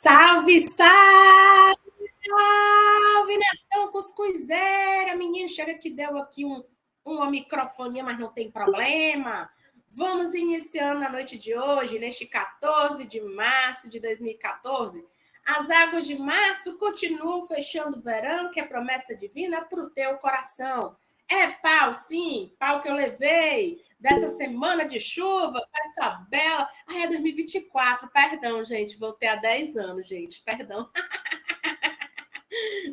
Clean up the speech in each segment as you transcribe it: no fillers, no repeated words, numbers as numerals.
Salve, salve, salve, nação cuscuzeira! Menino, chega que deu aqui uma microfonia, mas não tem problema. Vamos iniciando na noite de hoje, neste 14 de março de 2014. As águas de março continuam fechando o verão, que é promessa divina para o teu coração. É pau, sim, pau que eu levei dessa semana de chuva, essa bela... é 2024, perdão, gente, voltei há 10 anos, gente, perdão.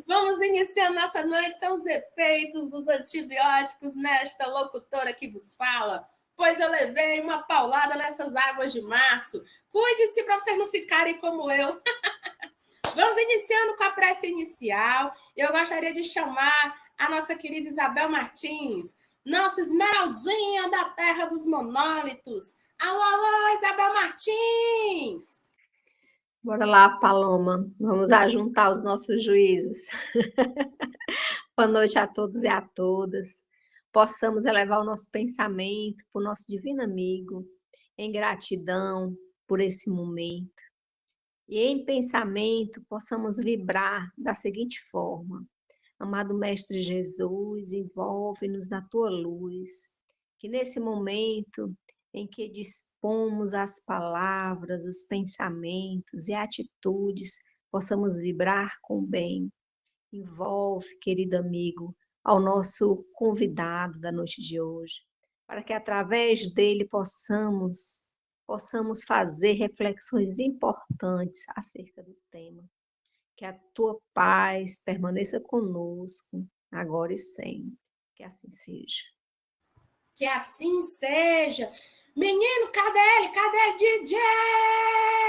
Vamos iniciando nossa noite, são os efeitos dos antibióticos nesta locutora que vos fala, pois eu levei uma paulada nessas águas de março. Cuide-se para vocês não ficarem como eu. Vamos iniciando com a prece inicial. Eu gostaria de chamar a nossa querida Isabel Martins, nossa esmeraldinha da terra dos monólitos. Alô, alô, Isabel Martins! Bora lá, Paloma. Vamos ajuntar os nossos juízos. Boa noite a todos e a todas. Possamos elevar o nosso pensamento para o nosso divino amigo, em gratidão por esse momento. E em pensamento possamos vibrar da seguinte forma: amado Mestre Jesus, envolve-nos na tua luz, que nesse momento em que dispomos as palavras, os pensamentos e atitudes, possamos vibrar com o bem. Envolve, querido amigo, ao nosso convidado da noite de hoje, para que através dele possamos fazer reflexões importantes acerca do tema. Que a tua paz permaneça conosco, agora e sempre. Que assim seja. Que assim seja. Menino, cadê ele? Cadê DJ?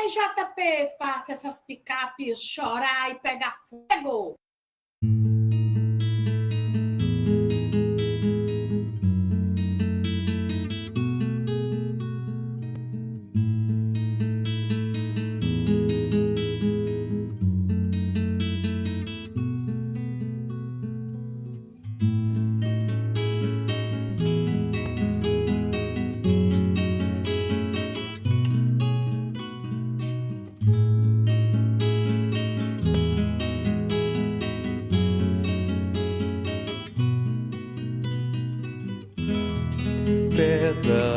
JP, faça essas picapes chorar e pegar fogo.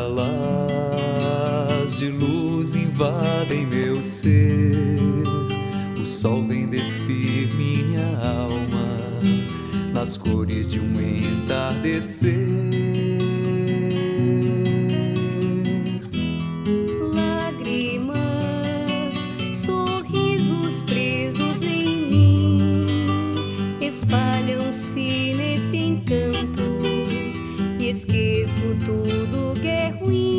Pétalas de luz invadem meu ser, o sol vem despir minha alma nas cores de um entardecer. Lágrimas, sorrisos presos em mim, espalham-se nesse encanto e esqueço tudo que é ruim.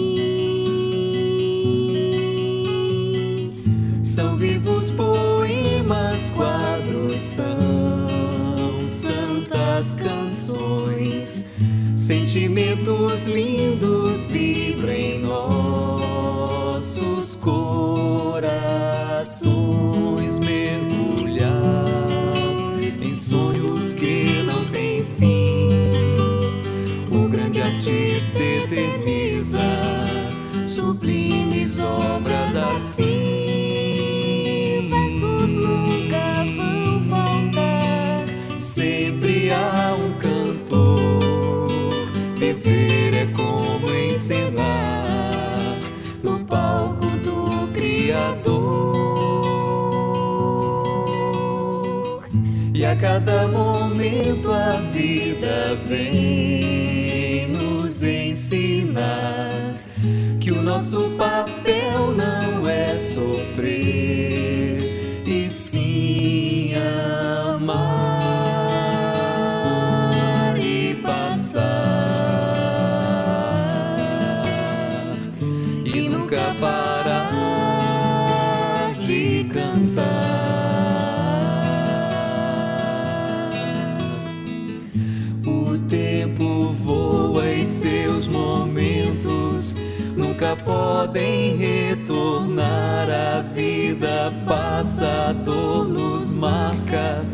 São vivos poemas, quadros, são santas canções, sentimentos lindos vibram em nossos corações, mergulhar em sonhos que não têm fim. O grande artista eterniza sublimes obras assim. Versos nunca vão faltar, sempre há um cantor. Viver é como encenar no palco do Criador. E a cada momento a vida vem nos ensinar que o nosso papel não é sofrer, e sim amar e passar, e nunca parar de cantar. O tempo voa e seus momentos nunca podem retornar. A vida passa, a dor nos marca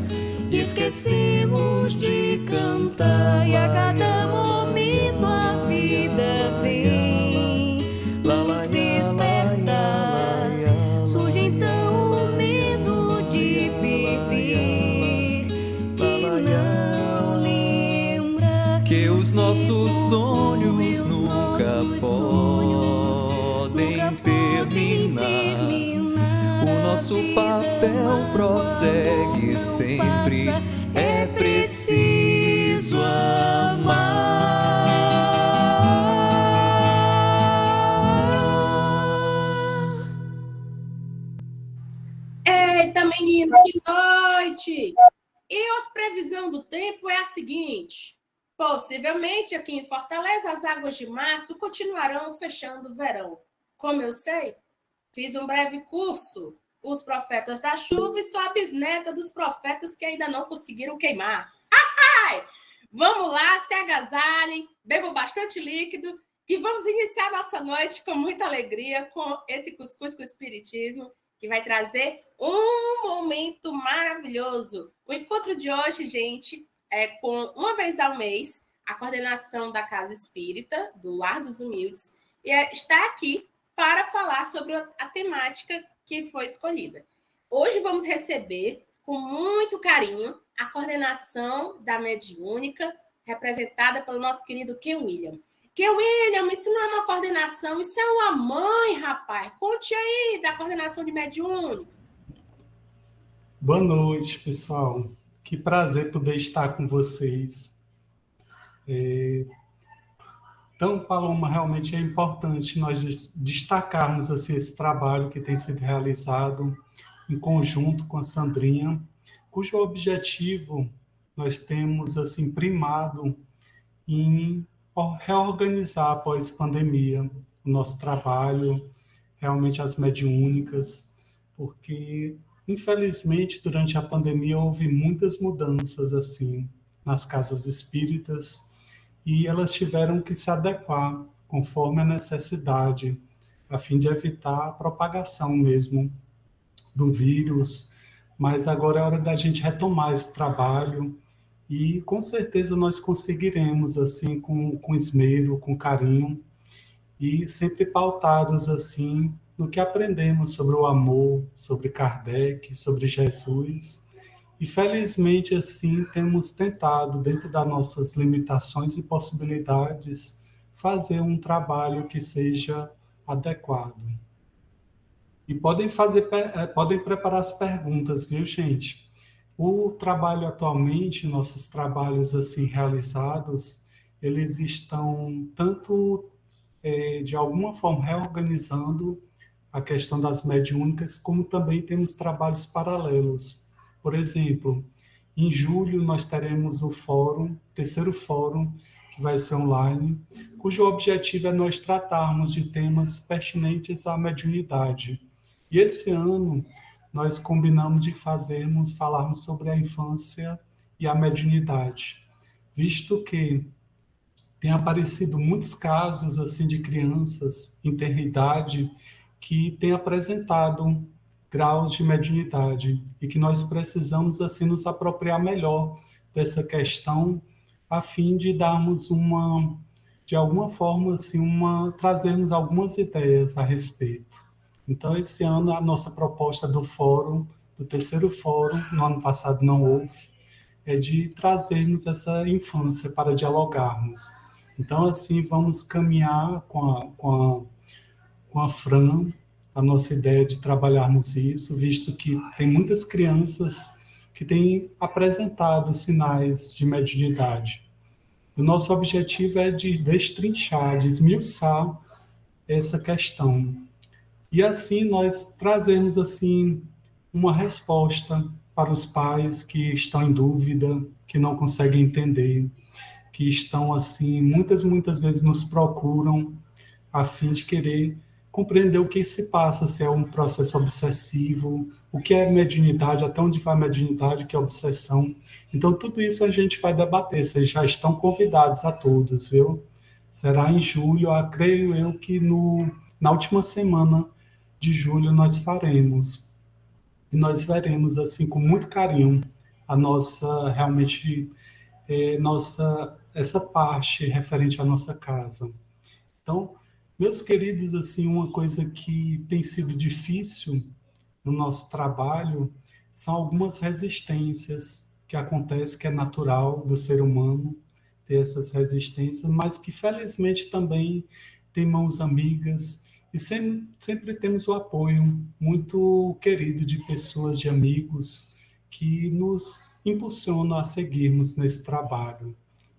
e esquecemos de cantar. E a cada momento a vida vem nos despertar. Surge então o medo sonhos nunca podem terminar. O nosso papel prossegue sempre. É preciso amar. Eita, menino, que noite! E a previsão do tempo é a seguinte: possivelmente aqui em Fortaleza as águas de março continuarão fechando o verão. Como eu sei, fiz um breve curso, Os Profetas da Chuva, e sou a bisneta dos profetas que ainda não conseguiram queimar. Ai! Vamos lá, se agasalhem, bebam bastante líquido e vamos iniciar nossa noite com muita alegria com esse Cuscuz com o Espiritismo, que vai trazer um momento maravilhoso. O encontro de hoje, gente, é com uma vez ao mês, a coordenação da Casa Espírita, do Lar dos Humildes, e está aqui para falar sobre a temática que foi escolhida. Hoje vamos receber, com muito carinho, a coordenação da mediúnica, representada pelo nosso querido Ken William. Ken William, isso não é uma coordenação, isso é uma mãe, rapaz. Conte aí da coordenação de mediúnica. Boa noite, pessoal. Que prazer poder estar com vocês. Então, Paloma, realmente é importante nós destacarmos assim, esse trabalho que tem sido realizado em conjunto com a Sandrinha, cujo objetivo nós temos assim primado em reorganizar após pandemia o nosso trabalho, realmente as mediúnicas, porque infelizmente durante a pandemia houve muitas mudanças assim nas casas espíritas e elas tiveram que se adequar conforme a necessidade, a fim de evitar a propagação mesmo do vírus. Mas agora é hora da gente retomar esse trabalho e com certeza nós conseguiremos, assim, com esmero, com carinho, e sempre pautados, assim, no que aprendemos sobre o amor, sobre Kardec, sobre Jesus. E felizmente, assim, temos tentado, dentro das nossas limitações e possibilidades, fazer um trabalho que seja adequado. E podem preparar as perguntas, viu, gente? O trabalho atualmente, nossos trabalhos assim realizados, eles estão tanto de alguma forma reorganizando a questão das mediúnicas, como também temos trabalhos paralelos. Por exemplo, em julho nós teremos o fórum, terceiro fórum, que vai ser online, cujo objetivo é nós tratarmos de temas pertinentes à mediunidade. E esse ano nós combinamos de falarmos sobre a infância e a mediunidade, visto que tem aparecido muitos casos assim de crianças em tenra-idade que têm apresentado graus de mediunidade e que nós precisamos assim nos apropriar melhor dessa questão a fim de darmos de alguma forma assim trazermos algumas ideias a respeito. Então esse ano a nossa proposta do fórum, do terceiro fórum, no ano passado não houve, é de trazermos essa infância para dialogarmos. Então, assim, vamos caminhar com a Fran, a nossa ideia de trabalharmos isso, visto que tem muitas crianças que têm apresentado sinais de mediunidade. O nosso objetivo é de destrinchar, de esmiuçar essa questão. E assim nós trazemos assim uma resposta para os pais que estão em dúvida, que não conseguem entender, que estão assim muitas vezes nos procuram a fim de querer compreender o que se passa, se é um processo obsessivo, o que é mediunidade, até onde vai a mediunidade, o que é obsessão. Então tudo isso a gente vai debater, vocês já estão convidados a todos, viu? Será em julho, creio eu que na última semana de julho nós faremos. E nós veremos, assim, com muito carinho, a nossa, realmente, essa parte referente à nossa casa. Então, meus queridos, assim, uma coisa que tem sido difícil no nosso trabalho são algumas resistências que acontecem, que é natural do ser humano, ter essas resistências, mas que felizmente também tem mãos amigas e sempre temos o apoio muito querido de pessoas, de amigos, que nos impulsionam a seguirmos nesse trabalho.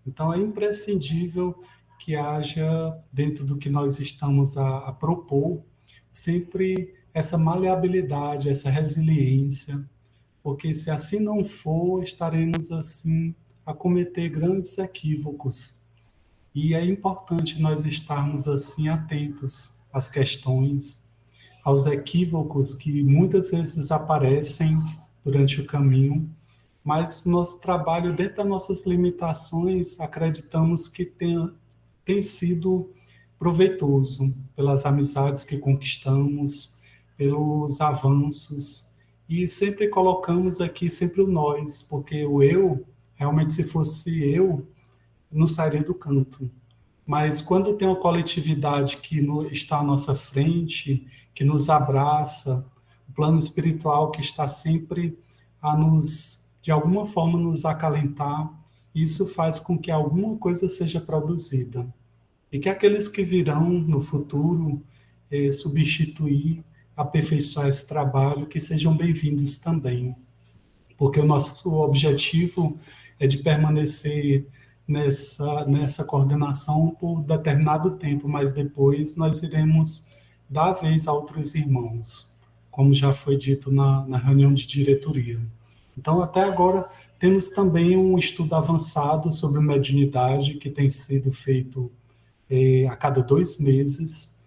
Então, é imprescindível que haja, dentro do que nós estamos a propor, sempre essa maleabilidade, essa resiliência, porque se assim não for, estaremos assim a cometer grandes equívocos. E é importante nós estarmos assim atentos às questões, aos equívocos que muitas vezes aparecem durante o caminho, mas nosso trabalho, dentro das nossas limitações, acreditamos que tem sido proveitoso pelas amizades que conquistamos, pelos avanços, e sempre colocamos aqui sempre o nós, porque o eu, realmente se fosse eu, não sairia do canto. Mas quando tem uma coletividade que está à nossa frente, que nos abraça, o plano espiritual que está sempre a nos, de alguma forma, nos acalentar, isso faz com que alguma coisa seja produzida. E que aqueles que virão no futuro substituir, aperfeiçoar esse trabalho, que sejam bem-vindos também. Porque o nosso objetivo é de permanecer nessa coordenação por determinado tempo, mas depois nós iremos dar a vez a outros irmãos, como já foi dito na reunião de diretoria. Então, até agora, temos também um estudo avançado sobre mediunidade, que tem sido feito a cada 2 meses,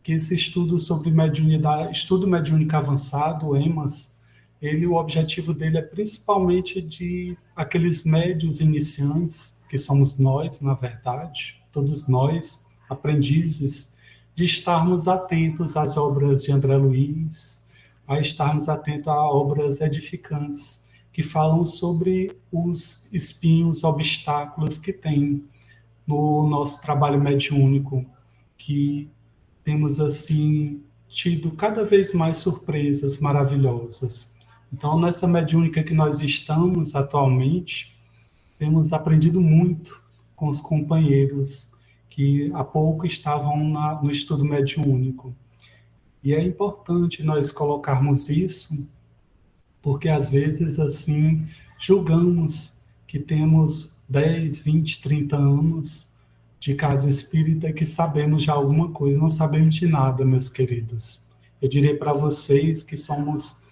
que esse estudo sobre mediunidade, estudo mediúnico avançado, o EMAS, o objetivo dele é principalmente de aqueles médiuns iniciantes, que somos nós, na verdade, todos nós, aprendizes, de estarmos atentos às obras de André Luiz, a estarmos atentos a obras edificantes, que falam sobre os espinhos, obstáculos que tem no nosso trabalho mediúnico, que temos, assim, tido cada vez mais surpresas maravilhosas. Então, nessa mediúnica que nós estamos atualmente, temos aprendido muito com os companheiros que há pouco estavam no estudo mediúnico. E é importante nós colocarmos isso, porque às vezes, assim, julgamos que temos 10, 20, 30 anos de casa espírita que sabemos já alguma coisa, não sabemos de nada, meus queridos. Eu diria para vocês que somos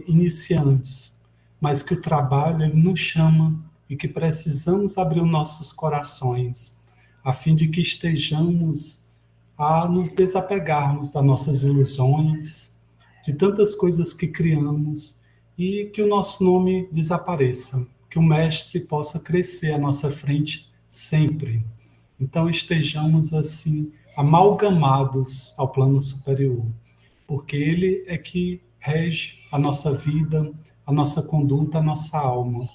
iniciantes, mas que o trabalho ele nos chama e que precisamos abrir os nossos corações, a fim de que estejamos a nos desapegarmos das nossas ilusões, de tantas coisas que criamos, e que o nosso nome desapareça, que o Mestre possa crescer à nossa frente sempre. Então estejamos assim amalgamados ao plano superior, porque ele é que rege a nossa vida, a nossa conduta, a nossa alma.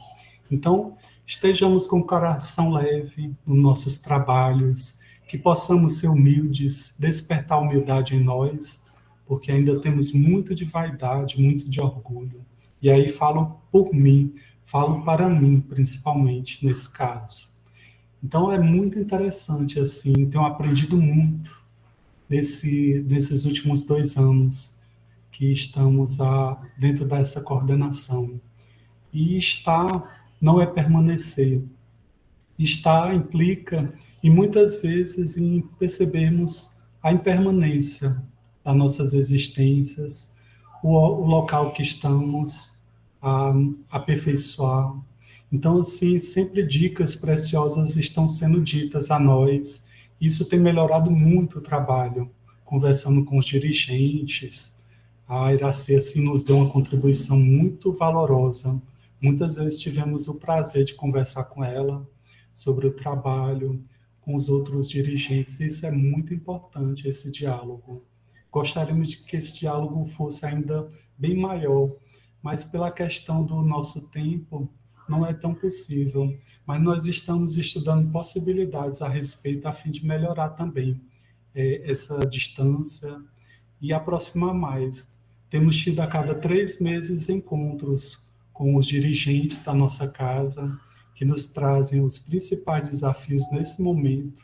Então estejamos com o coração leve nos nossos trabalhos, que possamos ser humildes, despertar a humildade em nós, porque ainda temos muito de vaidade, muito de orgulho. E aí falo por mim, falo para mim, principalmente, nesse caso. Então é muito interessante, assim, tenho aprendido muito nesses últimos 2 anos que estamos dentro dessa coordenação. E estar não é permanecer. Estar implica, e muitas vezes, em percebermos a impermanência das nossas existências, o local que estamos a aperfeiçoar. Então, assim, sempre dicas preciosas estão sendo ditas a nós. Isso tem melhorado muito o trabalho, conversando com os dirigentes. A Iraci, assim, nos deu uma contribuição muito valorosa. Muitas vezes tivemos o prazer de conversar com ela sobre o trabalho, com os outros dirigentes. Isso é muito importante, esse diálogo. Gostaríamos de que esse diálogo fosse ainda bem maior, mas pela questão do nosso tempo, não é tão possível. Mas nós estamos estudando possibilidades a respeito, a fim de melhorar também essa distância e aproximar mais. Temos tido a cada 3 meses encontros com os dirigentes da nossa casa, que nos trazem os principais desafios nesse momento.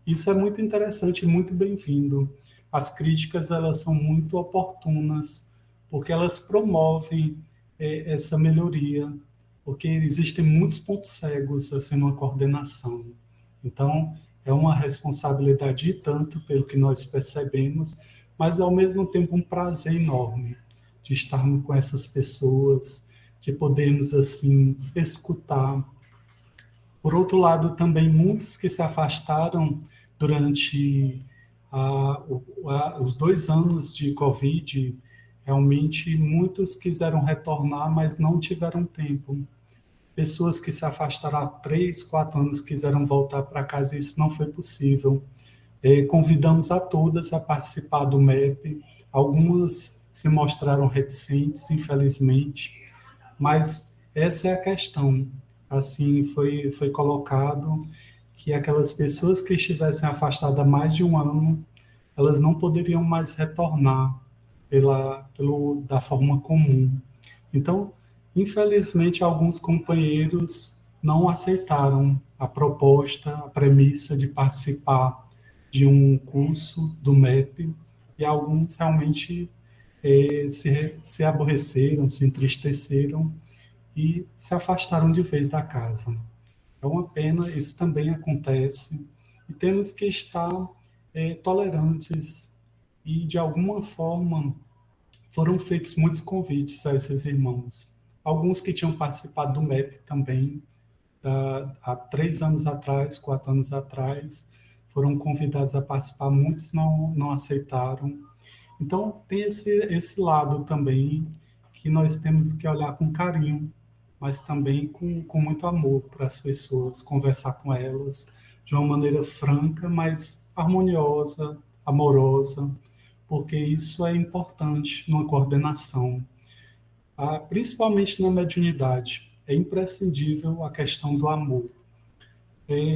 Isso é muito interessante e muito bem-vindo. As críticas, elas são muito oportunas, porque elas promovem essa melhoria, porque existem muitos pontos cegos assim, numa coordenação. Então, é uma responsabilidade e tanto pelo que nós percebemos, mas ao mesmo tempo um prazer enorme de estarmos com essas pessoas, de podermos assim escutar. Por outro lado, também muitos que se afastaram durante os 2 anos de Covid, realmente muitos quiseram retornar, mas não tiveram tempo. Pessoas que se afastaram há 3, 4 anos quiseram voltar para casa e isso não foi possível. Convidamos a todas a participar do MEP. Algumas se mostraram reticentes, infelizmente, mas essa é a questão. Assim, foi colocado que aquelas pessoas que estivessem afastadas há mais de 1 ano, elas não poderiam mais retornar da forma comum. Então, infelizmente, alguns companheiros não aceitaram a proposta, a premissa de participar de um curso do MEP, e alguns realmente se aborreceram, se entristeceram e se afastaram de vez da casa. É uma pena, isso também acontece, e temos que estar tolerantes, e de alguma forma foram feitos muitos convites a esses irmãos. Alguns que tinham participado do MEP também, há 3 anos atrás, 4 anos atrás, foram convidados a participar, muitos não aceitaram. Então, tem esse lado também que nós temos que olhar com carinho, mas também com muito amor para as pessoas, conversar com elas de uma maneira franca, mas harmoniosa, amorosa, porque isso é importante numa coordenação. Principalmente na mediunidade, é imprescindível a questão do amor.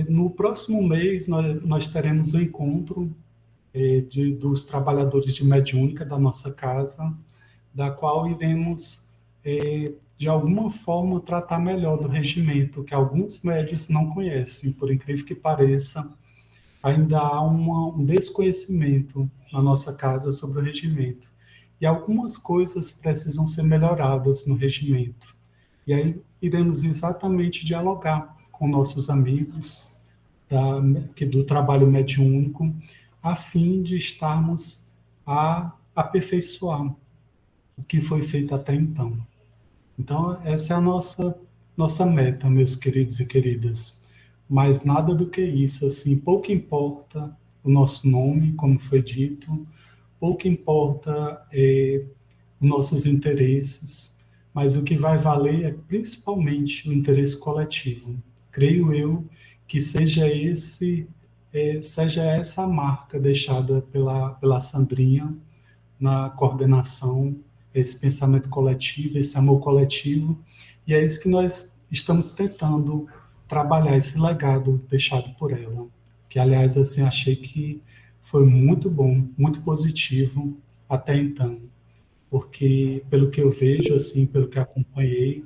No próximo mês, nós teremos um encontro dos trabalhadores de mediúnica da nossa casa, da qual iremos, de alguma forma, tratar melhor do regimento, que alguns médiuns não conhecem, por incrível que pareça, ainda há um desconhecimento na nossa casa sobre o regimento. E algumas coisas precisam ser melhoradas no regimento. E aí iremos exatamente dialogar com nossos amigos do trabalho mediúnico, a fim de estarmos a aperfeiçoar o que foi feito até então. Então, essa é a nossa meta, meus queridos e queridas. Mas nada do que isso, assim, pouco importa o nosso nome, como foi dito, pouco importa os nossos interesses, mas o que vai valer é principalmente o interesse coletivo. Creio eu que seja essa a marca deixada pela Sandrinha na coordenação, esse pensamento coletivo, esse amor coletivo, e é isso que nós estamos tentando trabalhar, esse legado deixado por ela, que, aliás, assim, achei que foi muito bom, muito positivo até então, porque, pelo que eu vejo, assim, pelo que acompanhei,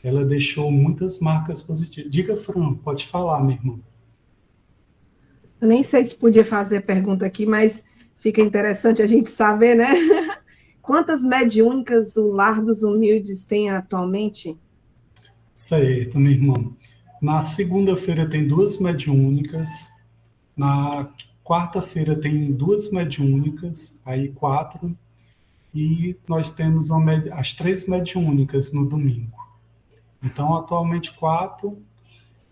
ela deixou muitas marcas positivas. Diga, Fran, pode falar, minha irmã. Eu nem sei se podia fazer pergunta aqui, mas fica interessante a gente saber, né? Quantas mediúnicas o Lar dos Humildes tem atualmente? Certo, minha irmã. Na segunda-feira tem 2 mediúnicas, na quarta-feira tem 2 mediúnicas, aí 4, e nós temos as 3 mediúnicas no domingo. Então, atualmente 4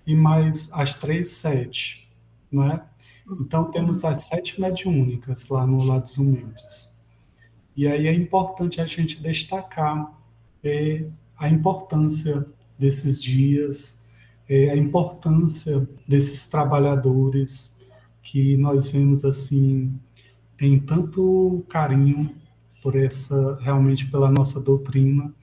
e mais as 3, 7, não é? Então, temos as 7 mediúnicas lá no Lar dos Humildes. E aí é importante a gente destacar a importância desses dias, a importância desses trabalhadores que nós vemos assim, tem tanto carinho realmente pela nossa doutrina,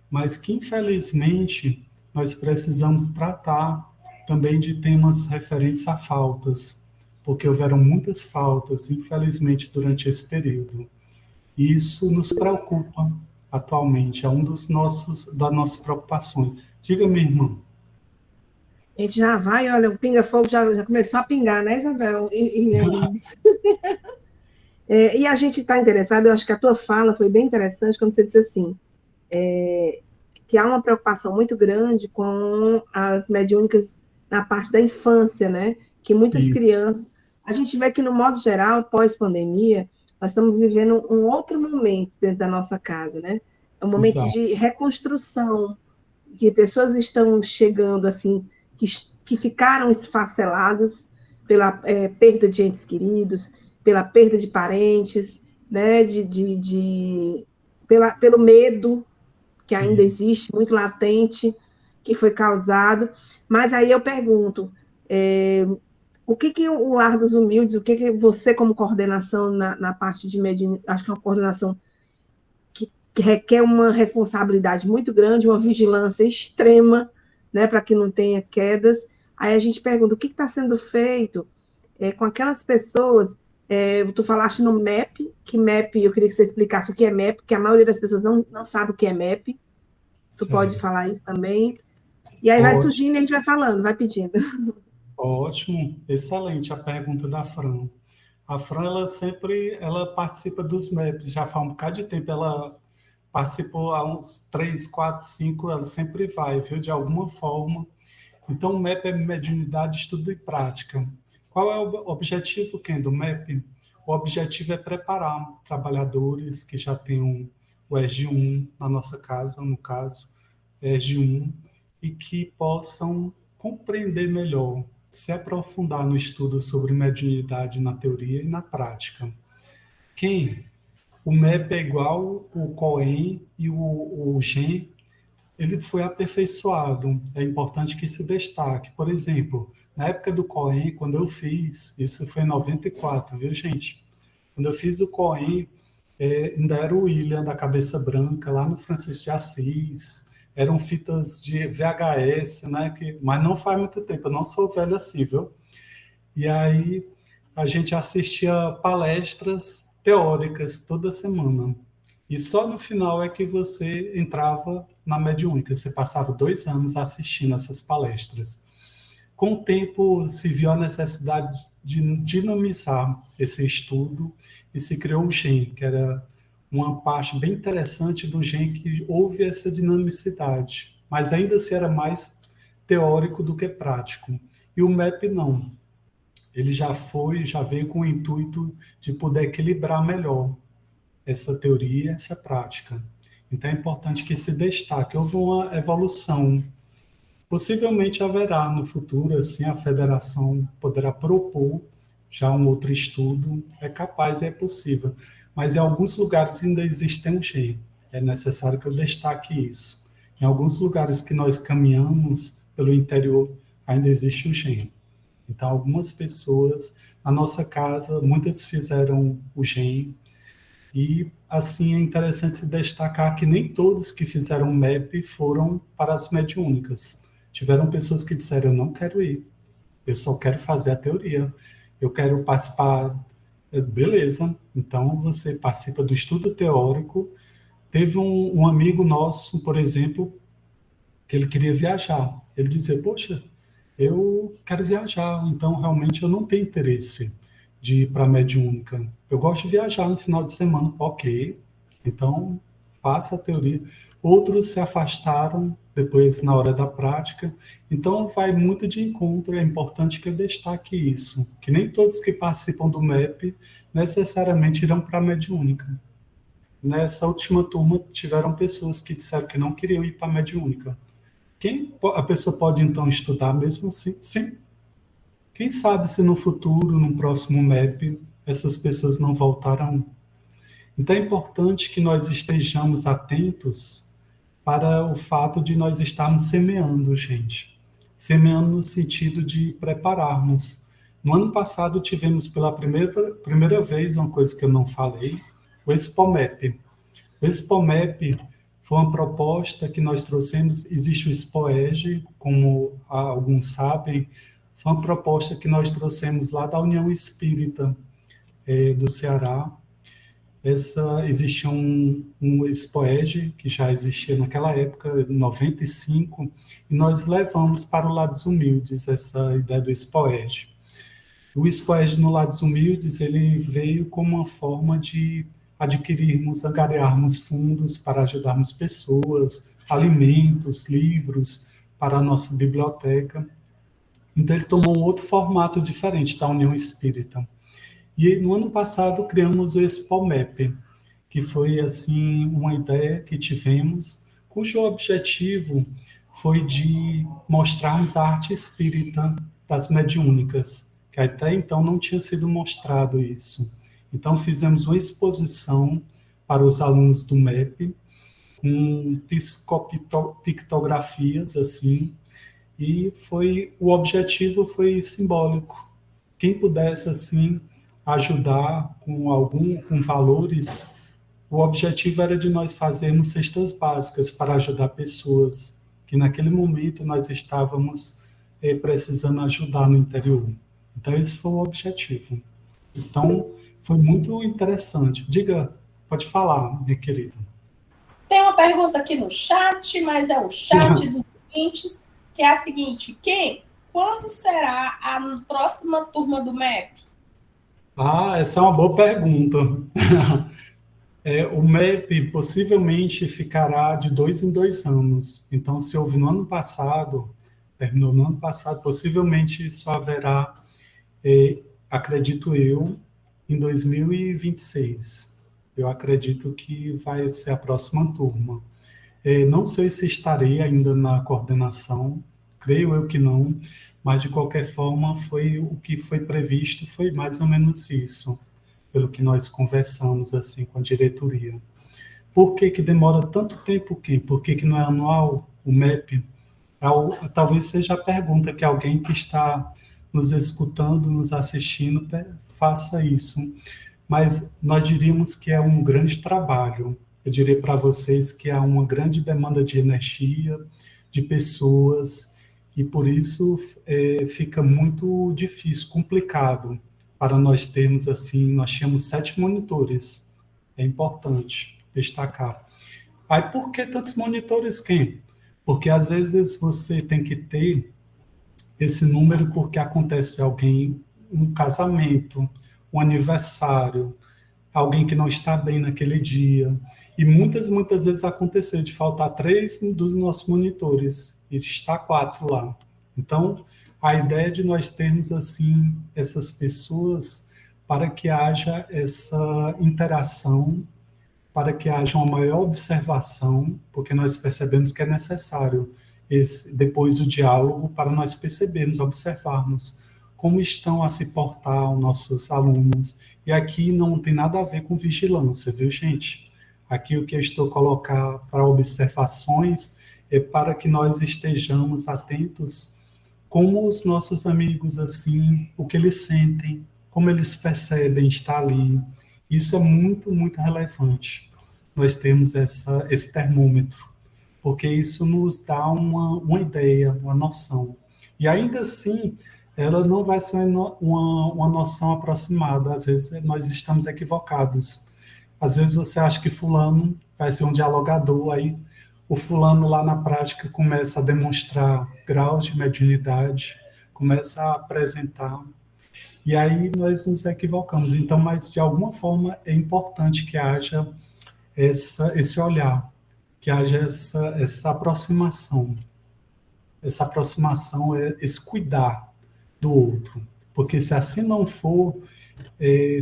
mas que infelizmente nós precisamos tratar também de temas referentes a faltas, porque houveram muitas faltas, infelizmente, durante esse período. E isso nos preocupa atualmente, é das nossas preocupações. Diga, minha irmã. A gente já vai, olha, o pinga-fogo já começou a pingar, né, Isabel? E Eunice? E a gente está interessado, eu acho que a tua fala foi bem interessante quando você disse assim, que há uma preocupação muito grande com as mediúnicas na parte da infância, né? Que muitas E, crianças. A gente vê que, no modo geral, pós-pandemia, nós estamos vivendo um outro momento dentro da nossa casa, né? É um momento exato. de reconstrução, que pessoas estão chegando, assim, que ficaram esfaceladas pela perda de entes queridos, pela perda de parentes, né? Pelo medo que ainda Isso. existe, muito latente, que foi causado. Mas aí eu pergunto, o que o Lar dos Humildes, o que você, como coordenação na parte de mediunidade, acho que é uma coordenação que requer uma responsabilidade muito grande, uma vigilância extrema, né, para que não tenha quedas. Aí a gente pergunta, o que está sendo feito com aquelas pessoas, tu falaste no MEP, que MEP, eu queria que você explicasse o que é MEP, porque a maioria das pessoas não sabe o que é MEP, tu pode Certo. falar isso também. E aí vai Ó- surgindo e a gente vai falando, vai pedindo. Ótimo, excelente a pergunta da Fran. A Fran, ela participa dos MEPs, já faz um bocado de tempo, ela participou há uns 3, 4, 5, ela sempre vai, viu, de alguma forma. Então, o MEP é Mediunidade, Estudo e Prática. Qual é o objetivo, Ken, do MEP? O objetivo é preparar trabalhadores que já tenham o EG1 na nossa casa, no caso, EG1, e que possam compreender melhor, se aprofundar no estudo sobre mediunidade na teoria e na prática. Quem? O MEP é igual o COEM e o GEM, ele foi aperfeiçoado. É importante que se destaque. Por exemplo, na época do COEM, quando eu fiz, isso foi em 94, viu, gente? Quando eu fiz o COEM, ainda era o William da Cabeça Branca, lá no Francisco de Assis. Eram fitas de VHS, né? Mas não faz muito tempo, eu não sou velho assim, viu? E aí a gente assistia palestras teóricas toda semana. E só no final é que você entrava na mediúnica. Você passava 2 anos assistindo essas palestras. Com o tempo, se viu a necessidade de dinamizar esse estudo e se criou o GEM, que era uma parte bem interessante do GEM que houve essa dinamicidade, mas ainda se era mais teórico do que prático. E o MEP não. Ele já veio com o intuito de poder equilibrar melhor essa teoria e essa prática. Então é importante que se destaque. Houve uma evolução. Possivelmente haverá no futuro, assim, a federação poderá propor já um outro estudo. É capaz, é possível. Mas em alguns lugares ainda existe um jeito. É necessário que eu destaque isso. Em alguns lugares que nós caminhamos pelo interior, ainda existe um GEM. Então, algumas pessoas, na nossa casa, muitas fizeram o GEM, e, assim, é interessante se destacar que nem todos que fizeram o MEP foram para as mediúnicas. Tiveram pessoas que disseram, eu não quero ir, eu só quero fazer a teoria, eu quero participar. Beleza, então você participa do estudo teórico. Teve um amigo nosso, por exemplo, que ele queria viajar. Ele dizia, poxa, eu quero viajar, então realmente eu não tenho interesse de ir para a mediúnica. Eu gosto de viajar no final de semana. Ok, então faça a teoria. Outros se afastaram depois na hora da prática. Então vai muito de encontro, é importante que eu destaque isso, que nem todos que participam do MEP necessariamente irão para a mediúnica. Nessa última turma tiveram pessoas que disseram que não queriam ir para a mediúnica. A pessoa pode então estudar mesmo assim? Sim. Quem sabe se no futuro, no próximo MEP, essas pessoas não voltarão. Então é importante que nós estejamos atentos para o fato de nós estarmos semeando, gente. Semeando no sentido de prepararmos. No ano passado tivemos pela primeira vez uma coisa que eu não falei, o ExpoMEP. O ExpoMEP foi uma proposta que nós trouxemos, existe o SPOEG, como alguns sabem, foi uma proposta que nós trouxemos lá da União Espírita do Ceará, existia um Expoed, que já existia naquela época, em 95, e nós levamos para o Lados Humildes essa ideia do Expoed. O Expoed no Lados Humildes, ele veio como uma forma de adquirirmos, angariarmos fundos para ajudarmos pessoas, alimentos, livros para a nossa biblioteca. Então, ele tomou um outro formato diferente da União Espírita. E no ano passado criamos o ExpoMap, que foi assim uma ideia que tivemos, cujo objetivo foi de mostrarmos a arte espírita das mediúnicas, que até então não tinha sido mostrado isso. Então fizemos uma exposição para os alunos do MEP, com psicopictografias assim, e o objetivo foi simbólico. Quem pudesse assim ajudar com valores, o objetivo era de nós fazermos cestas básicas para ajudar pessoas que naquele momento nós estávamos precisando ajudar no interior. Então esse foi o objetivo. Então foi muito interessante. Diga, pode falar, minha querida. Tem uma pergunta aqui no chat, mas é o chat dos ouvintes, que é a seguinte: quando será a próxima turma do MEP? Essa é uma boa pergunta. O MEP possivelmente ficará de 2 em 2 anos. Então, se houve no ano passado, terminou no ano passado, possivelmente isso haverá, acredito eu, em 2026. Eu acredito que vai ser a próxima turma. Não sei se estarei ainda na coordenação, creio eu que não, mas de qualquer forma o que foi previsto foi mais ou menos isso, pelo que nós conversamos assim com a diretoria. Por que demora tanto tempo, Kim? Por que não é anual o MEP? Talvez seja a pergunta que alguém que está nos escutando, nos assistindo, faça isso. Mas nós diríamos que é um grande trabalho. Eu diria para vocês que há uma grande demanda de energia, de pessoas, e por isso fica muito difícil, complicado para nós termos assim, nós tínhamos 7 monitores, é importante destacar. Aí por que tantos monitores, Ken? Porque às vezes você tem que ter esse número porque acontece um casamento, um aniversário, alguém que não está bem naquele dia. E muitas vezes aconteceu de faltar 3 dos nossos monitores e está 4 lá. Então, a ideia é de nós termos assim essas pessoas para que haja essa interação, para que haja uma maior observação, porque nós percebemos que é necessário depois o diálogo para nós percebermos, observarmos como estão a se portar os nossos alunos. E aqui não tem nada a ver com vigilância, viu, gente? Aqui o que eu estou colocando para observações é para que nós estejamos atentos como os nossos amigos, assim, o que eles sentem, como eles percebem estar ali. Isso é muito, muito relevante. Nós temos esse termômetro, porque isso nos dá uma ideia, uma noção. E ainda assim, ela não vai ser uma noção aproximada. Às vezes nós estamos equivocados. Às vezes você acha que fulano vai ser um dialogador, aí o fulano lá na prática começa a demonstrar graus de mediunidade, começa a apresentar, e aí nós nos equivocamos. Então, mas de alguma forma é importante que haja esse olhar, que haja essa aproximação. Essa aproximação é esse cuidar do outro, porque se assim não for,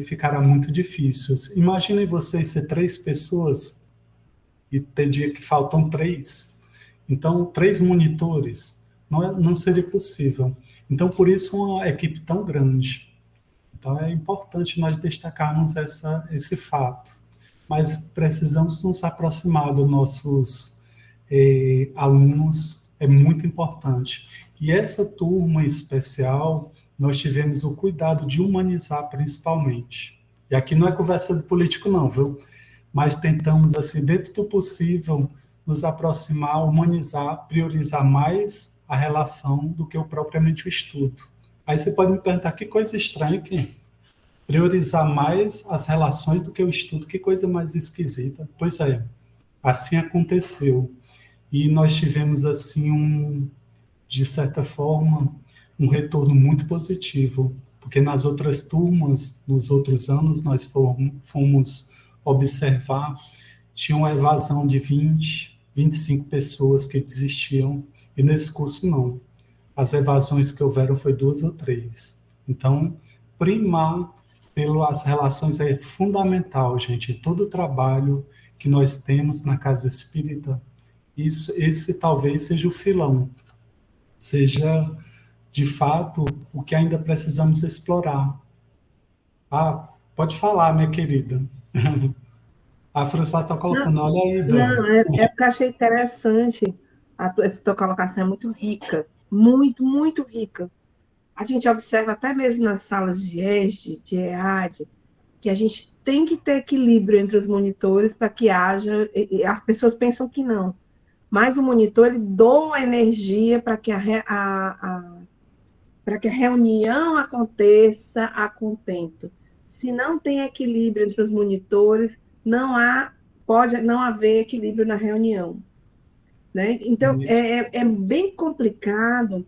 ficará muito difícil. Imaginem vocês ser 3 pessoas e ter dia que faltam 3. Então, 3 monitores não seria possível. Então, por isso, uma equipe tão grande. Então, é importante nós destacarmos esse fato. Mas precisamos nos aproximar dos nossos alunos, é muito importante. E essa turma especial, nós tivemos o cuidado de humanizar principalmente. E aqui não é conversa de político não, viu? Mas tentamos, assim, dentro do possível, nos aproximar, humanizar, priorizar mais a relação do que propriamente o estudo. Aí você pode me perguntar, que coisa estranha aqui. priorizar mais as relações do que o estudo. Que coisa mais esquisita. Pois é, assim aconteceu. E nós tivemos, assim, de certa forma, um retorno muito positivo, porque nas outras turmas, nos outros anos, nós fomos observar, tinha uma evasão de 20, 25 pessoas que desistiam, e nesse curso não. As evasões que houveram foi 2 ou 3. Então, primar pelas relações é fundamental, gente. Todo o trabalho que nós temos na Casa Espírita, esse talvez seja o filão, seja, de fato, o que ainda precisamos explorar. Ah, pode falar, minha querida. A Francine está Não, colocando, olha aí, não, Bel. é porque eu achei interessante. Essa tua colocação é muito rica, muito, muito rica. A gente observa até mesmo nas salas de ESD, de EAD, que a gente tem que ter equilíbrio entre os monitores para que haja. As pessoas pensam que não, mas o monitor ele doa energia para que para que a reunião aconteça a contento. Se não tem equilíbrio entre os monitores, pode não haver equilíbrio na reunião. Né? Então, é bem complicado.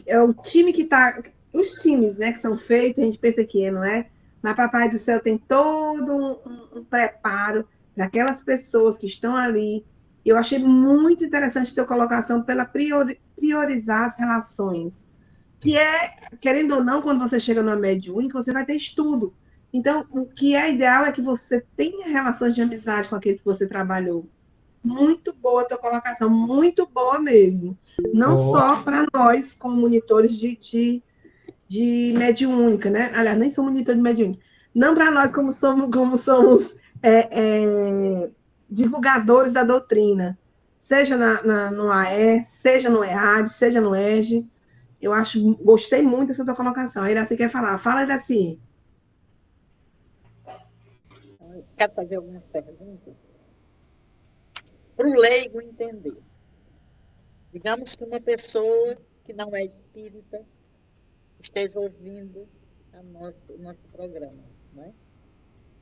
É o time que está. Os times, né, que são feitos, a gente pensa que não é, mas Papai do Céu tem todo um preparo para aquelas pessoas que estão ali. Eu achei muito interessante a tua colocação pela priorizar as relações, que é, querendo ou não, quando você chega numa média única, você vai ter estudo. Então, o que é ideal é que você tenha relações de amizade com aqueles que você trabalhou. Muito boa a tua colocação, muito boa mesmo. Não só para nós, como monitores de mediúnica, né? Aliás, nem sou monitor de mediúnica. Não para nós, como somos divulgadores da doutrina, seja no AE, seja no EAD, seja no EGE. Gostei muito dessa tua colocação. A Iraci quer falar. Fala, Iraci. Quer fazer algumas perguntas? Para o leigo entender. Digamos que uma pessoa que não é espírita esteja ouvindo o nosso programa. Né?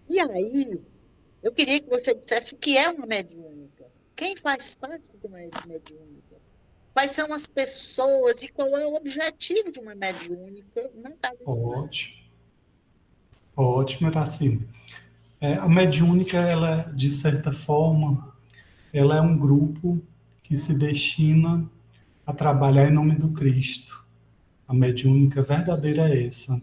E aí, eu queria que você dissesse o que é uma mediúnica. Quem faz parte de uma mediúnica? Quais são as pessoas e qual é o objetivo de uma mediúnica? Ótimo. Ótimo, Iraci. A mediúnica, ela, de certa forma, ela é um grupo que se destina a trabalhar em nome do Cristo. A mediúnica verdadeira é essa.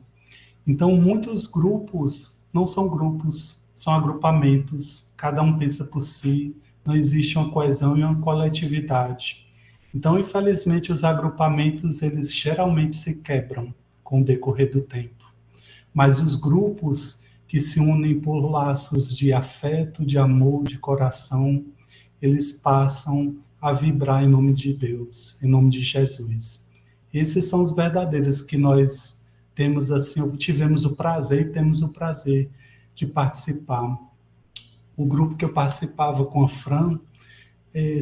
Então, muitos grupos não são grupos, são agrupamentos. Cada um pensa por si, não existe uma coesão e uma coletividade. Então, infelizmente, os agrupamentos, eles geralmente se quebram com o decorrer do tempo. Mas os grupos que se unem por laços de afeto, de amor, de coração, eles passam a vibrar em nome de Deus, em nome de Jesus. Esses são os verdadeiros que nós temos, assim, tivemos o prazer e temos o prazer de participar. O grupo que eu participava com a Fran,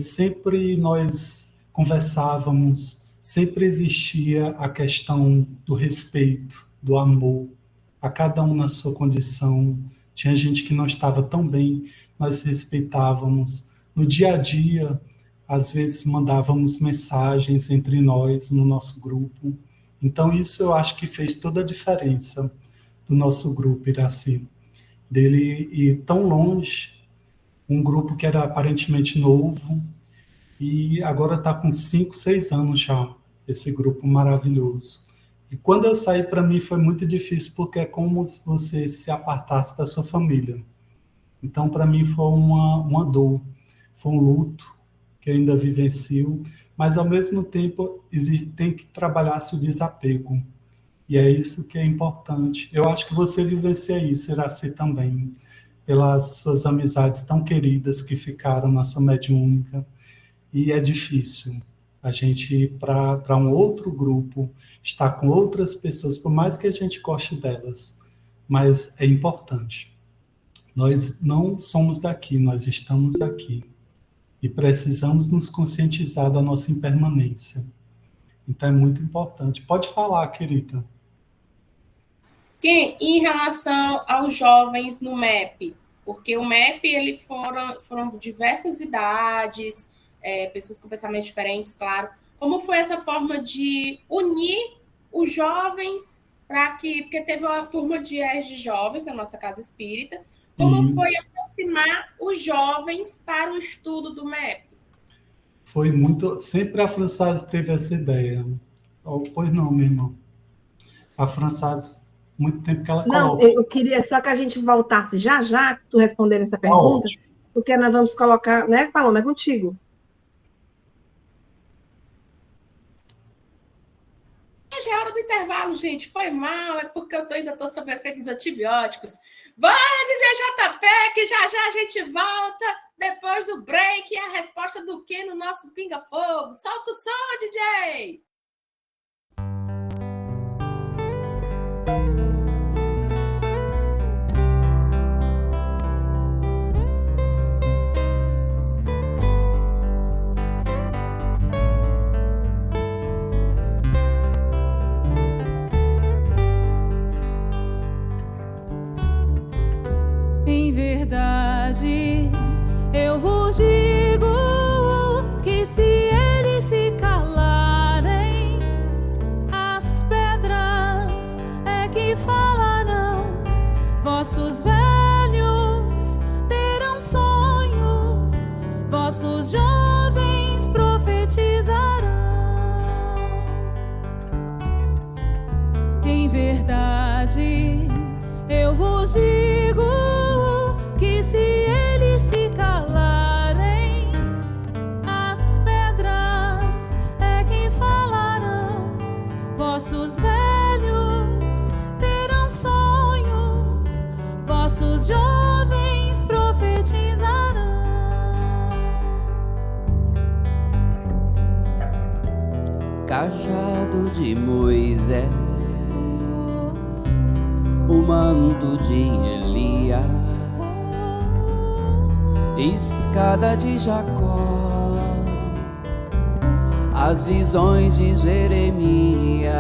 sempre nós conversávamos, sempre existia a questão do respeito, do amor, a cada um na sua condição. Tinha gente que não estava tão bem, nós respeitávamos. No dia a dia, às vezes mandávamos mensagens entre nós, no nosso grupo. Então, isso eu acho que fez toda a diferença do nosso grupo, Iraci. Dele ir tão longe, um grupo que era aparentemente novo, e agora está com 5, 6 anos já, esse grupo maravilhoso. E quando eu saí, para mim foi muito difícil, porque é como se você se apartasse da sua família. Então, para mim foi uma dor, foi um luto que eu ainda vivencio, mas ao mesmo tempo tem que trabalhar-se o desapego. E é isso que é importante. Eu acho que você vivencia isso, Iraci, também, pelas suas amizades tão queridas que ficaram na sua mediúnica. E é difícil a gente ir para um outro grupo, estar com outras pessoas, por mais que a gente goste delas, mas é importante. Nós não somos daqui, nós estamos aqui. E precisamos nos conscientizar da nossa impermanência. Então é muito importante. Pode falar, querida. Que em relação aos jovens no MEP, porque o MEP ele foram diversas idades, pessoas com pensamentos diferentes, claro. Como foi essa forma de unir os jovens para que, porque teve uma turma de jovens na nossa casa espírita, como foi Isso. aproximar os jovens para o estudo do MEP? Foi muito. Sempre a Françoise teve essa ideia. Oh, pois não, meu irmão. A Françoise, muito tempo que ela Não, coloca. eu queria só que a gente voltasse já já, tu respondendo essa pergunta, Ótimo. porque nós vamos colocar, né, Paloma, é contigo. Já é hora do intervalo, gente. Foi mal, é porque eu ainda estou sob efeitos antibióticos. Bora, DJ JP, que já já a gente volta depois do break e a resposta do que no nosso Pinga Fogo. Solta o som, DJ! Em verdade, eu vos digo que se eles se calarem, as pedras é que falarão. Vossos velhos terão sonhos, vossos jovens profetizarão. Em verdade, eu vos digo que se eles se calarem, as pedras é que falarão. Vossos velhos terão sonhos, vossos jovens profetizarão. Cajado de Moisés, o manto de Elias, escada de Jacó, as visões de Jeremias,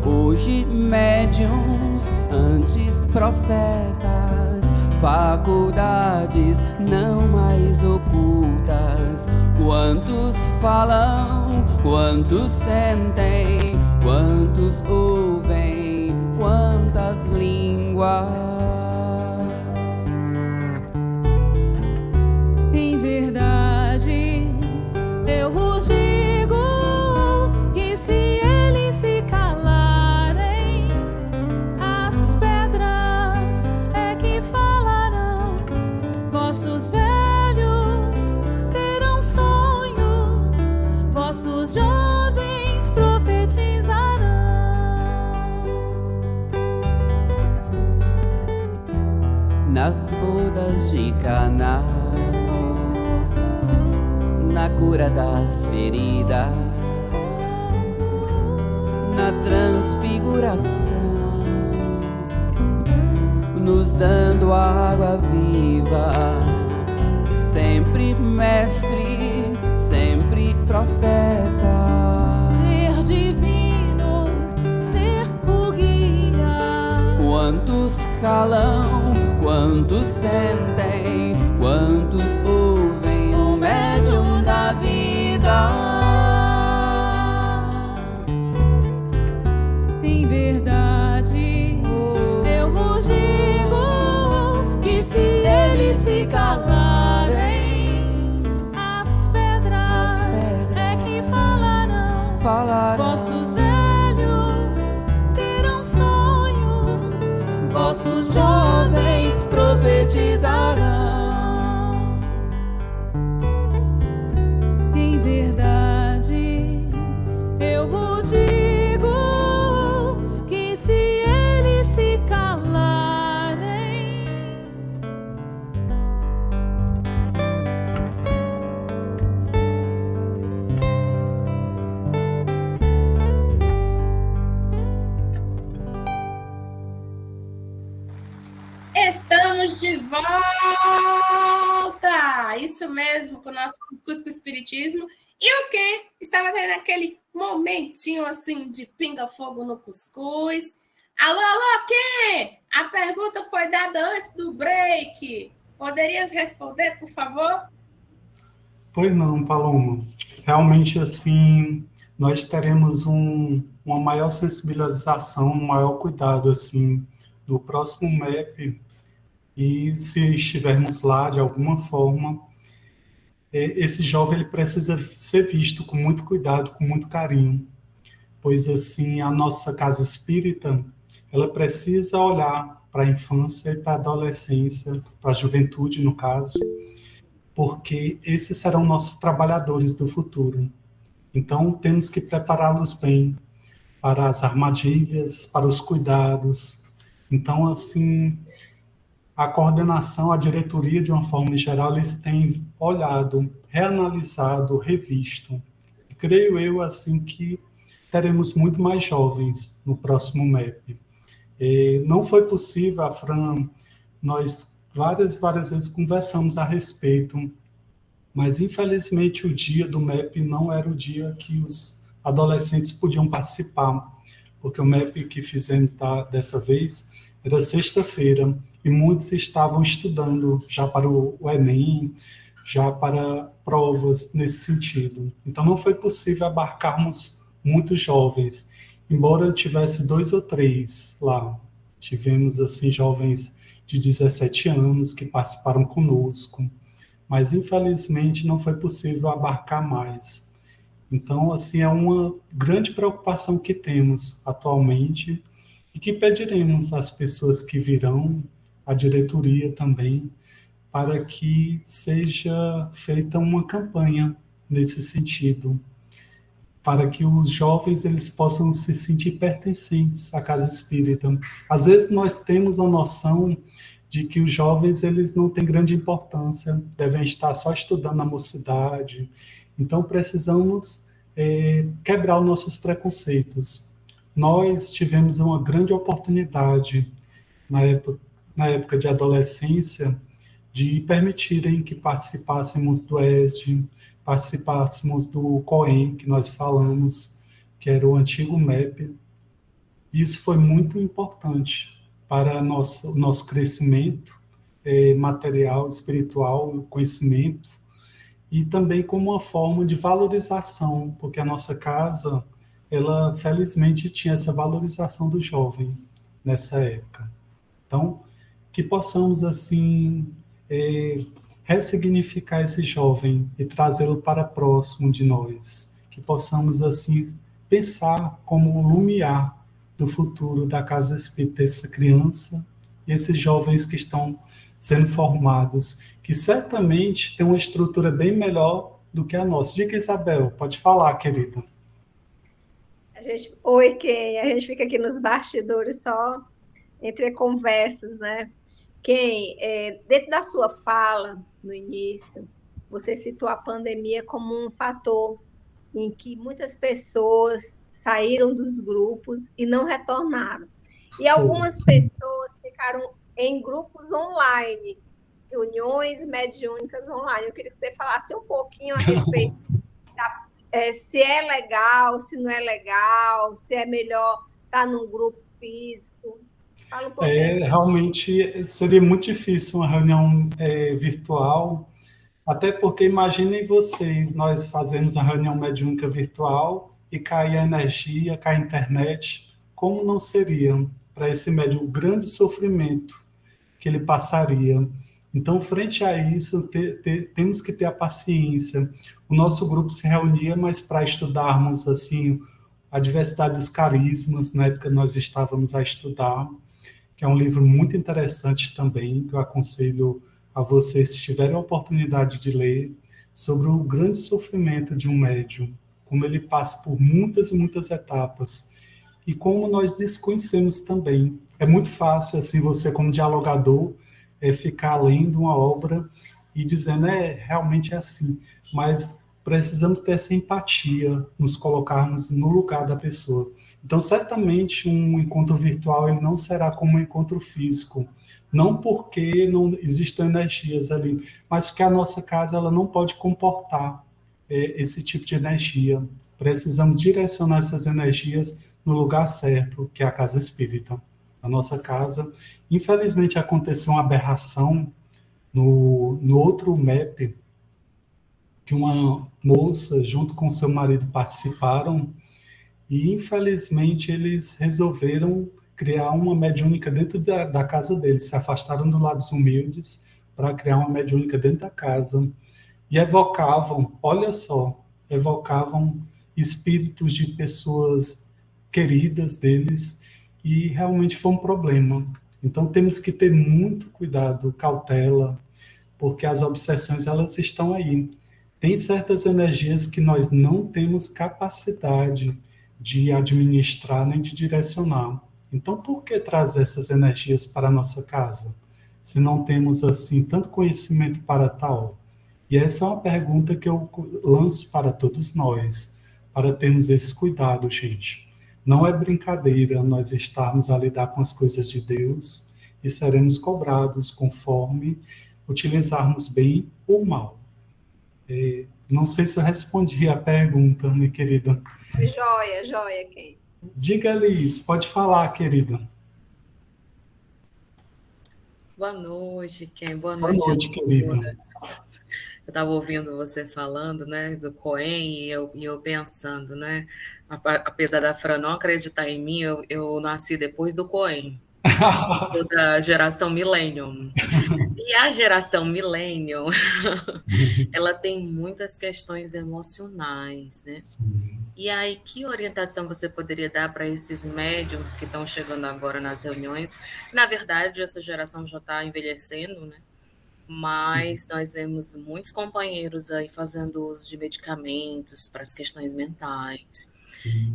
hoje médiuns, antes profetas, faculdades não mais ocultas. Quantos falam, quantos sentem, quantos ouvem, quantas línguas. Em verdade, eu vos digo que se eles se calarem, as pedras é que falarão. Vossos velhos terão sonhos, vossos jovens profetizarão. Nas bodas de Caná, na cura das feridas, na transfiguração, nos dando água viva, sempre mestre, sempre profeta. Ser divino, ser o guia. Quantos calam, quantos sentem, quantos ouvem o médium da vida. Em verdade, eu vos digo que se eles se calarem, as pedras é que falarão. Vossos velhos terão sonhos, vossos jovens profetizarão. Em verdade, eu vos digo que se eles se calarem, Estamos de volta! Isso mesmo, com o nosso Cuscuz com o Espiritismo. E o que? Estava tendo aquele momentinho assim de pinga-fogo no cuscuz. Alô, alô, quem? A pergunta foi dada antes do break. Poderias responder, por favor? Pois não, Paloma. Realmente, assim, nós teremos uma maior sensibilização, um maior cuidado, assim, no próximo MEP. E se estivermos lá, de alguma forma, esse jovem ele precisa ser visto com muito cuidado, com muito carinho. Pois, assim, a nossa casa espírita, ela precisa olhar para a infância e para a adolescência, para a juventude, no caso, porque esses serão nossos trabalhadores do futuro. Então, temos que prepará-los bem para as armadilhas, para os cuidados. Então, assim, a coordenação, a diretoria, de uma forma geral, eles têm olhado, reanalisado, revisto. Creio eu, assim, que teremos muito mais jovens no próximo MEP. Não foi possível, a Fran, nós várias vezes conversamos a respeito, mas infelizmente o dia do MEP não era o dia que os adolescentes podiam participar, porque o MEP que fizemos dessa vez era sexta-feira, e muitos estavam estudando já para o Enem, já para provas nesse sentido. Então não foi possível abarcarmos muitos jovens, embora tivesse 2 ou 3 lá. Tivemos, assim, jovens de 17 anos que participaram conosco, mas infelizmente não foi possível abarcar mais. Então, assim, é uma grande preocupação que temos atualmente e que pediremos às pessoas que virão, à diretoria também, para que seja feita uma campanha nesse sentido, para que os jovens eles possam se sentir pertencentes à casa espírita. Às vezes nós temos a noção de que os jovens eles não têm grande importância, devem estar só estudando na mocidade. Então precisamos quebrar os nossos preconceitos. Nós tivemos uma grande oportunidade na época de adolescência de permitirem que participássemos do ESD, participássemos do COEM, que nós falamos, que era o antigo MEP. Isso foi muito importante para o nosso crescimento material, espiritual, conhecimento, e também como uma forma de valorização, porque a nossa casa, ela felizmente tinha essa valorização do jovem nessa época. Então, que possamos, assim, ressignificar esse jovem e trazê-lo para próximo de nós. Que possamos, assim, pensar como o lumiar do futuro da casa espírita, essa criança e esses jovens que estão sendo formados, que certamente têm uma estrutura bem melhor do que a nossa. Diga, Isabel, pode falar, querida. Oi, Ken, a gente fica aqui nos bastidores só entre conversas, né? Ken, dentro da sua fala, no início, você citou a pandemia como um fator em que muitas pessoas saíram dos grupos e não retornaram. E algumas pessoas ficaram em grupos online, reuniões mediúnicas online. Eu queria que você falasse um pouquinho a respeito se é legal, se não é legal, se é melhor estar num grupo físico. Fala um pouquinho. Realmente seria muito difícil uma reunião virtual, até porque imaginem vocês, nós fazemos a reunião mediúnica virtual e cai a energia, cai a internet, como não seria para esse médium o grande sofrimento que ele passaria? Então, frente a isso, temos que ter a paciência. O nosso grupo se reunia, mas para estudarmos assim a diversidade dos carismas, na época nós estávamos a estudar, que é um livro muito interessante também, que eu aconselho a vocês, se tiverem a oportunidade de ler, sobre o grande sofrimento de um médium, como ele passa por muitas e muitas etapas, e como nós desconhecemos também. É muito fácil, assim, você como dialogador, ficar lendo uma obra e dizendo, realmente é assim, mas precisamos ter essa empatia, nos colocarmos no lugar da pessoa. Então, certamente, um encontro virtual ele não será como um encontro físico, não porque não existam energias ali, mas porque a nossa casa ela não pode comportar esse tipo de energia. Precisamos direcionar essas energias no lugar certo, que é a casa espírita. na nossa casa. Infelizmente, aconteceu uma aberração no outro MEP, que uma moça, junto com seu marido, participaram, e infelizmente eles resolveram criar uma mediúnica dentro da casa deles, se afastaram do lado dos humildes para criar uma mediúnica dentro da casa, e evocavam, olha só, evocavam espíritos de pessoas queridas deles, e realmente foi um problema. Então temos que ter muito cuidado, cautela, porque as obsessões, elas estão aí. Tem certas energias que nós não temos capacidade de administrar nem de direcionar. Então, por que trazer essas energias para a nossa casa, se não temos, assim, tanto conhecimento para tal? E essa é uma pergunta que eu lanço para todos nós, para termos esse cuidado, gente. Não é brincadeira nós estarmos a lidar com as coisas de Deus e seremos cobrados conforme utilizarmos bem ou mal. Não sei se eu respondi a pergunta, minha querida. Joia, joia, Ken. Diga, Liz, pode falar, querida. Boa noite, Ken. Boa Boa noite, noite, querida. Eu estava ouvindo você falando, né, do Cohen, e eu pensando, né, apesar da Fran não acreditar em mim, eu nasci depois do Cohen. Sou da geração Millennium. E a geração Millennium, ela tem muitas questões emocionais, né? E aí, que orientação você poderia dar para esses médiums que estão chegando agora nas reuniões? Na verdade, essa geração já está envelhecendo, né? Mas nós vemos muitos companheiros aí fazendo uso de medicamentos para as questões mentais.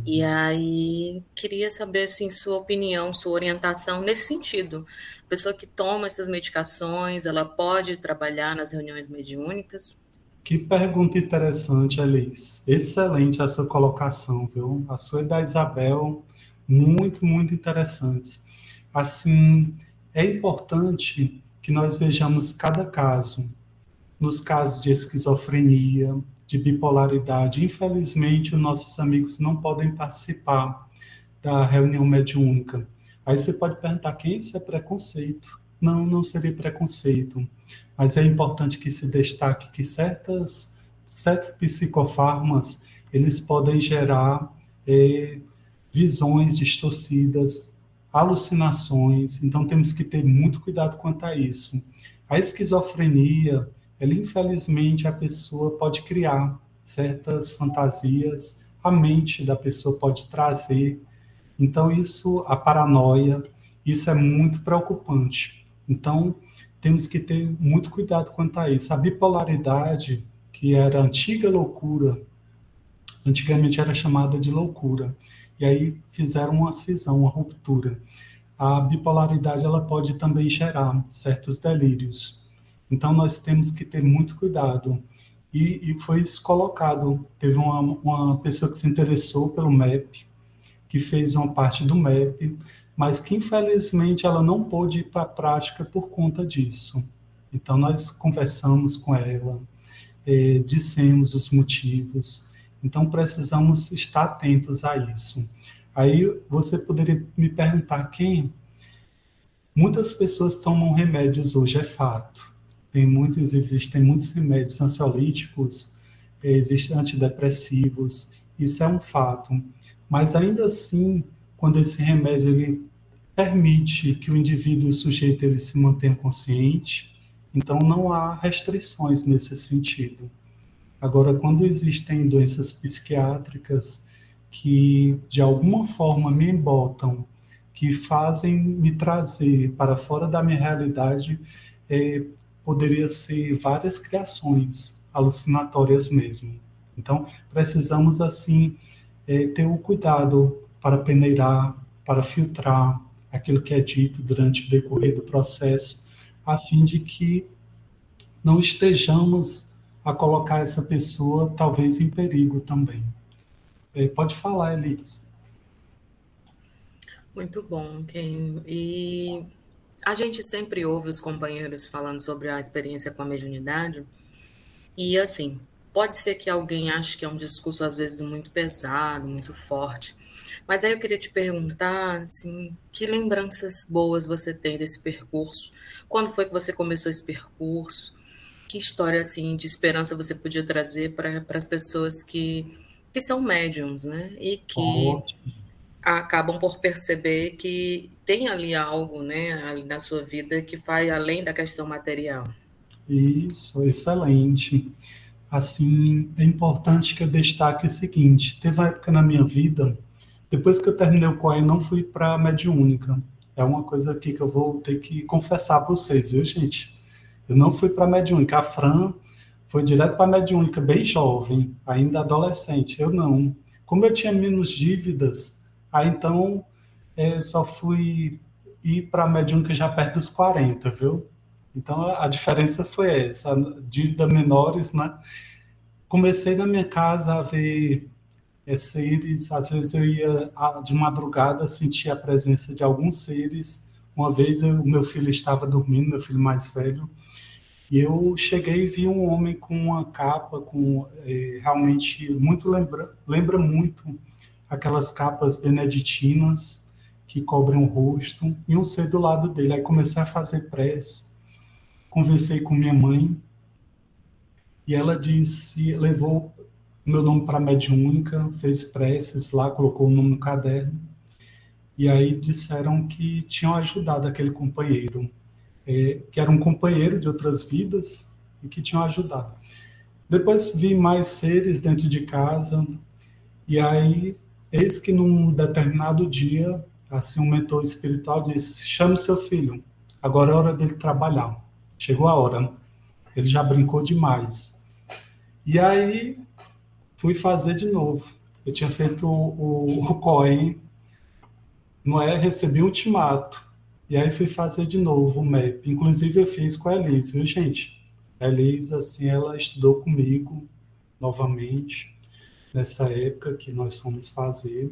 E aí, queria saber, assim, sua opinião, sua orientação nesse sentido. A pessoa que toma essas medicações, ela pode trabalhar nas reuniões mediúnicas? Que pergunta interessante, Alice. Excelente a sua colocação, viu? A sua e da Isabel, muito, muito interessantes. Assim, é importante que nós vejamos cada caso. Nos casos de esquizofrenia, de bipolaridade, infelizmente, os nossos amigos não podem participar da reunião mediúnica. Aí você pode perguntar, quem isso é preconceito? Não, não seria preconceito. Mas é importante que se destaque que certos psicofármacos, eles podem gerar visões distorcidas, alucinações, então temos que ter muito cuidado quanto a isso. A esquizofrenia, ela, infelizmente, a pessoa pode criar certas fantasias, a mente da pessoa pode trazer, então isso, a paranoia, isso é muito preocupante. Então, temos que ter muito cuidado quanto a isso. A bipolaridade, que era a antiga loucura, antigamente era chamada de loucura, e aí fizeram uma cisão, uma ruptura. A bipolaridade, ela pode também gerar certos delírios. Então, nós temos que ter muito cuidado. E foi isso colocado. Teve uma pessoa que se interessou pelo MEP, que fez uma parte do MEP, mas que, infelizmente, ela não pôde ir para a prática por conta disso. Então, nós conversamos com ela, dissemos os motivos. Então, precisamos estar atentos a isso. Aí, você poderia me perguntar, quem? Muitas pessoas tomam remédios hoje, é fato. Existem muitos remédios ansiolíticos, existem antidepressivos, isso é um fato. Mas ainda assim, quando esse remédio ele permite que o indivíduo, o sujeito, ele se mantenha consciente, então não há restrições nesse sentido. Agora, quando existem doenças psiquiátricas que, de alguma forma, me embotam, que fazem me trazer para fora da minha realidade, poderia ser várias criações alucinatórias mesmo. Então, precisamos, assim, ter o cuidado para peneirar, para filtrar aquilo que é dito durante o decorrer do processo, a fim de que não estejamos a colocar essa pessoa, talvez, em perigo também. Pode falar, Elis. Muito bom, Ken. E a gente sempre ouve os companheiros falando sobre a experiência com a mediunidade, e assim, pode ser que alguém ache que é um discurso, às vezes, muito pesado, muito forte. Mas aí eu queria te perguntar, assim, que lembranças boas você tem desse percurso? Quando foi que você começou esse percurso? Que história, assim, de esperança você podia trazer para as pessoas que são médiums, né? E que Ótimo. acabam por perceber que tem ali algo, né, ali na sua vida que vai além da questão material. Isso, excelente. Assim, é importante que eu destaque o seguinte: teve uma época na minha vida, depois que eu terminei o COE, eu não fui para a mediúnica. É uma coisa aqui que eu vou ter que confessar a vocês, viu, gente? Eu não fui para a mediúnica. A Fran foi direto para a mediúnica, bem jovem, ainda adolescente. Eu não. Como eu tinha menos dívidas, aí então só fui ir para a mediúnica já perto dos 40, viu? Então a diferença foi essa, dívida menores, né? Comecei na minha casa a ver seres, às vezes eu ia de madrugada sentir a presença de alguns seres. Uma vez o meu filho estava dormindo, meu filho mais velho, e eu cheguei e vi um homem com uma capa, realmente muito lembra muito aquelas capas beneditinas que cobrem o rosto, e um ser do lado dele. Aí comecei a fazer prece, conversei com minha mãe, e ela disse, levou meu nome para a mediúnica, fez preces lá, colocou o nome no caderno, e aí disseram que tinham ajudado aquele companheiro, que era um companheiro de outras vidas, e que tinham ajudado. Depois vi mais seres dentro de casa, e aí, eis que num determinado dia, assim, um mentor espiritual disse: chame seu filho, agora é hora dele trabalhar. Chegou a hora, ele já brincou demais. E aí, fui fazer de novo. Eu tinha feito o COEM, não é? Recebi um ultimato. E aí fui fazer de novo o MEP. Inclusive eu fiz com a Elis, viu, gente? A Elis, assim, ela estudou comigo novamente, nessa época que nós fomos fazer.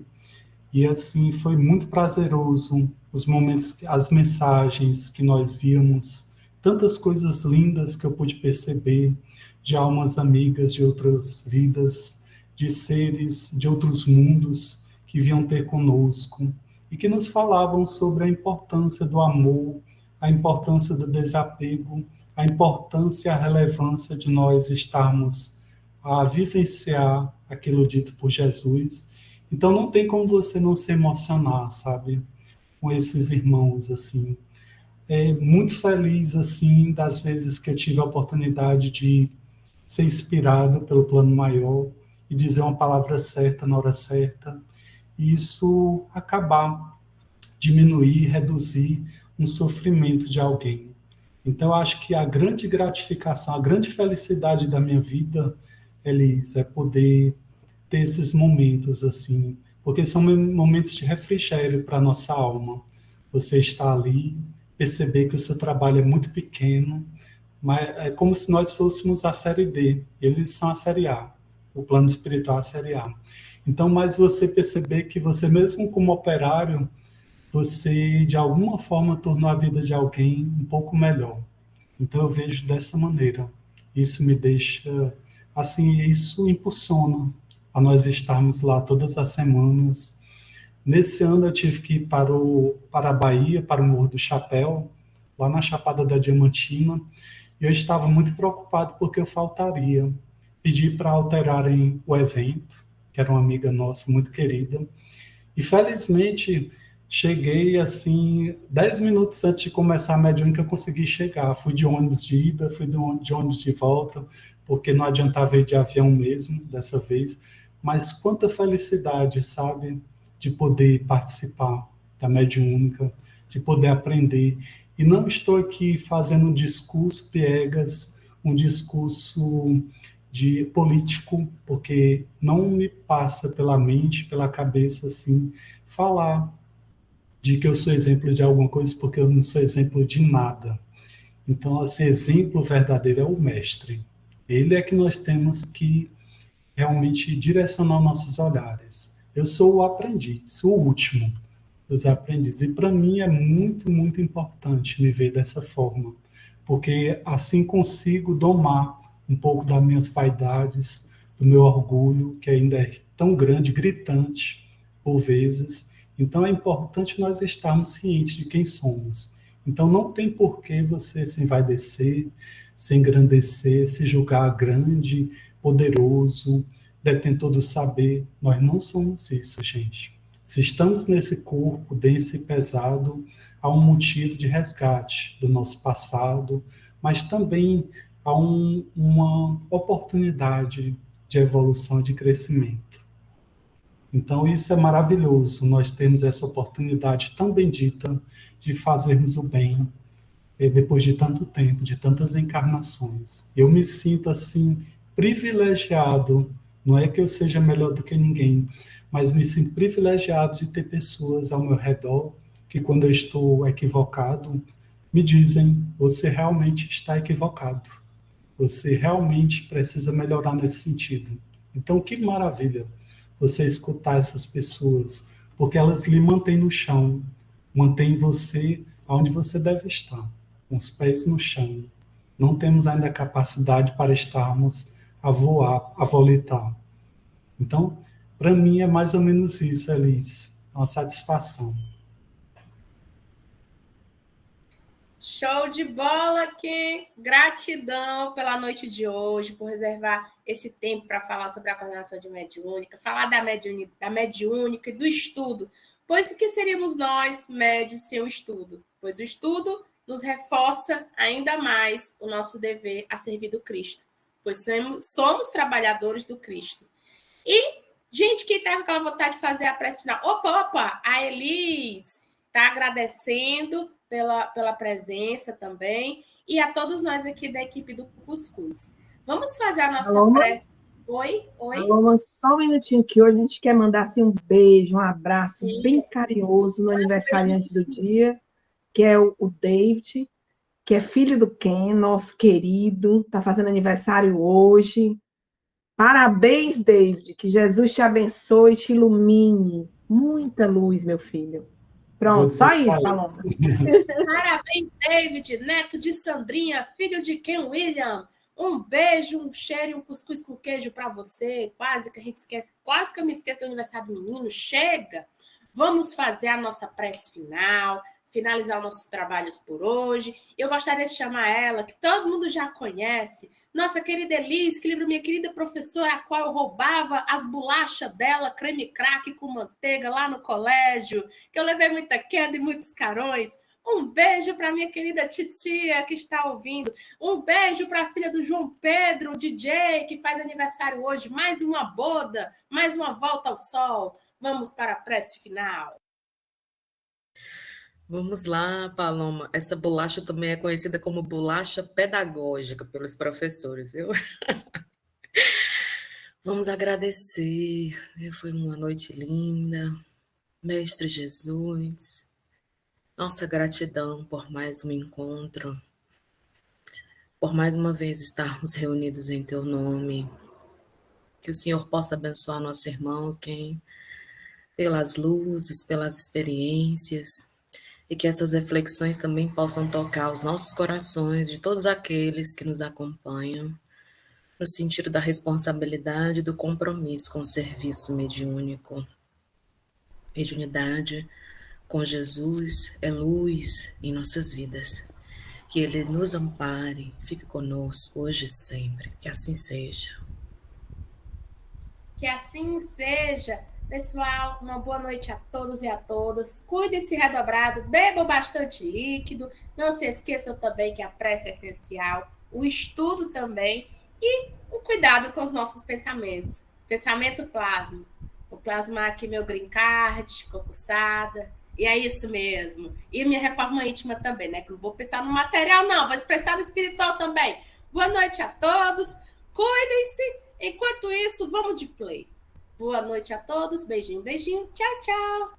E, assim, foi muito prazeroso os momentos, as mensagens que nós vimos, tantas coisas lindas que eu pude perceber, de almas amigas de outras vidas, de seres de outros mundos que vinham ter conosco e que nos falavam sobre a importância do amor, a importância do desapego, a importância e a relevância de nós estarmos a vivenciar aquilo dito por Jesus. Então não tem como você não se emocionar, sabe, com esses irmãos, assim. Muito feliz, assim, das vezes que eu tive a oportunidade de ser inspirado pelo plano maior e dizer uma palavra certa na hora certa, e isso acabar, diminuir, reduzir um sofrimento de alguém. Então, eu acho que a grande gratificação, a grande felicidade da minha vida, Elis, é poder ter esses momentos, assim, porque são momentos de refrigério para a nossa alma. Você está ali, perceber que o seu trabalho é muito pequeno, mas é como se nós fôssemos a série D, eles são a série A, o plano espiritual é a série A. Então, mas você perceber que você, mesmo como operário, você, de alguma forma, tornou a vida de alguém um pouco melhor. Então, eu vejo dessa maneira. Isso me deixa, assim, isso impulsiona a nós estarmos lá todas as semanas. Nesse ano, eu tive que ir para a Bahia, para o Morro do Chapéu, lá na Chapada da Diamantina, e eu estava muito preocupado porque eu faltaria. Pedi para alterarem o evento, que era uma amiga nossa muito querida, e felizmente cheguei assim, 10 minutos antes de começar a mediúnica eu consegui chegar. Fui de ônibus de ida, fui de ônibus de volta, porque não adiantava ir de avião mesmo, dessa vez. Mas quanta felicidade, sabe, de poder participar da mediúnica, de poder aprender. E não estou aqui fazendo um discurso piegas, um discurso de político, porque não me passa pela mente, pela cabeça, assim, falar de que eu sou exemplo de alguma coisa, porque eu não sou exemplo de nada. Então, esse exemplo verdadeiro é o mestre. Ele é que nós temos que realmente direcionar nossos olhares. Eu sou o aprendiz, o último dos aprendizes. E para mim é muito, muito importante me ver dessa forma, porque assim consigo domar um pouco das minhas vaidades, do meu orgulho, que ainda é tão grande, gritante, por vezes. Então, é importante nós estarmos cientes de quem somos. Então, não tem por que você se envaidecer, se engrandecer, se julgar grande, poderoso, detentor do saber. Nós não somos isso, gente. Se estamos nesse corpo denso e pesado, há um motivo de resgate do nosso passado, mas também há uma oportunidade de evolução e de crescimento. Então, isso é maravilhoso, nós temos essa oportunidade tão bendita de fazermos o bem depois de tanto tempo, de tantas encarnações. Eu me sinto, assim, privilegiado, não é que eu seja melhor do que ninguém, mas me sinto privilegiado de ter pessoas ao meu redor que, quando eu estou equivocado, me dizem: você realmente está equivocado, você realmente precisa melhorar nesse sentido. Então, que maravilha você escutar essas pessoas, porque elas lhe mantêm no chão, mantêm você onde você deve estar, com os pés no chão. Não temos ainda a capacidade para estarmos a voar, a volitar. Então, para mim é mais ou menos isso, Elis, uma satisfação. Show de bola, Ken. Gratidão pela noite de hoje, por reservar esse tempo para falar sobre a coordenação de mediúnica, falar da mediúnica e do estudo. Pois o que seríamos nós, médios, sem o estudo? Pois o estudo nos reforça ainda mais o nosso dever a servir do Cristo, pois somos trabalhadores do Cristo. E, gente, quem está com aquela vontade de fazer a prece final? Opa, a Elis está agradecendo pela presença também, e a todos nós aqui da equipe do Cuscuz. Vamos fazer a nossa prece. Oi? Alô, só um minutinho que hoje a gente quer mandar assim, um beijo, um abraço bem carinhoso no aniversariante do dia, que é o David, que é filho do Ken, nosso querido, está fazendo aniversário hoje. Parabéns, David, que Jesus te abençoe e te ilumine. Muita luz, meu filho. Pronto, só isso, Paloma. Parabéns, David, neto de Sandrinha, filho de Ken William. Um beijo, um cheiro e um cuscuz com queijo para você. Quase que eu me esqueço do aniversário do menino. Chega! Vamos fazer a nossa prece final, finalizar os nossos trabalhos por hoje. Eu gostaria de chamar ela, que todo mundo já conhece, nossa querida Elis, que lembra minha querida professora, a qual eu roubava as bolachas dela, creme crack com manteiga lá no colégio, que eu levei muita queda e muitos carões. Um beijo para minha querida titia que está ouvindo. Um beijo para a filha do João Pedro, o DJ, que faz aniversário hoje. Mais uma boda, mais uma volta ao sol. Vamos para a prece final. Vamos lá, Paloma. Essa bolacha também é conhecida como bolacha pedagógica pelos professores, viu? Vamos agradecer. Foi uma noite linda. Mestre Jesus, nossa gratidão por mais um encontro, por mais uma vez estarmos reunidos em Teu nome. Que o Senhor possa abençoar nosso irmão, Ken, pelas luzes, pelas experiências, e que essas reflexões também possam tocar os nossos corações de todos aqueles que nos acompanham, no sentido da responsabilidade e do compromisso com o serviço mediúnico. Mediunidade com Jesus é luz em nossas vidas. Que Ele nos ampare, fique conosco hoje e sempre. Que assim seja. Que assim seja. Pessoal, uma boa noite a todos e a todas. Cuide-se redobrado, bebam bastante líquido. Não se esqueçam também que a prece é essencial, o estudo também e o cuidado com os nossos pensamentos. Pensamento plasma. Vou plasmar aqui meu green card, concursada. E é isso mesmo. E minha reforma íntima também, né? Que não vou pensar no material, não. Vou pensar no espiritual também. Boa noite a todos. Cuidem-se. Enquanto isso, vamos de play. Boa noite a todos. Beijinho, beijinho. Tchau, tchau.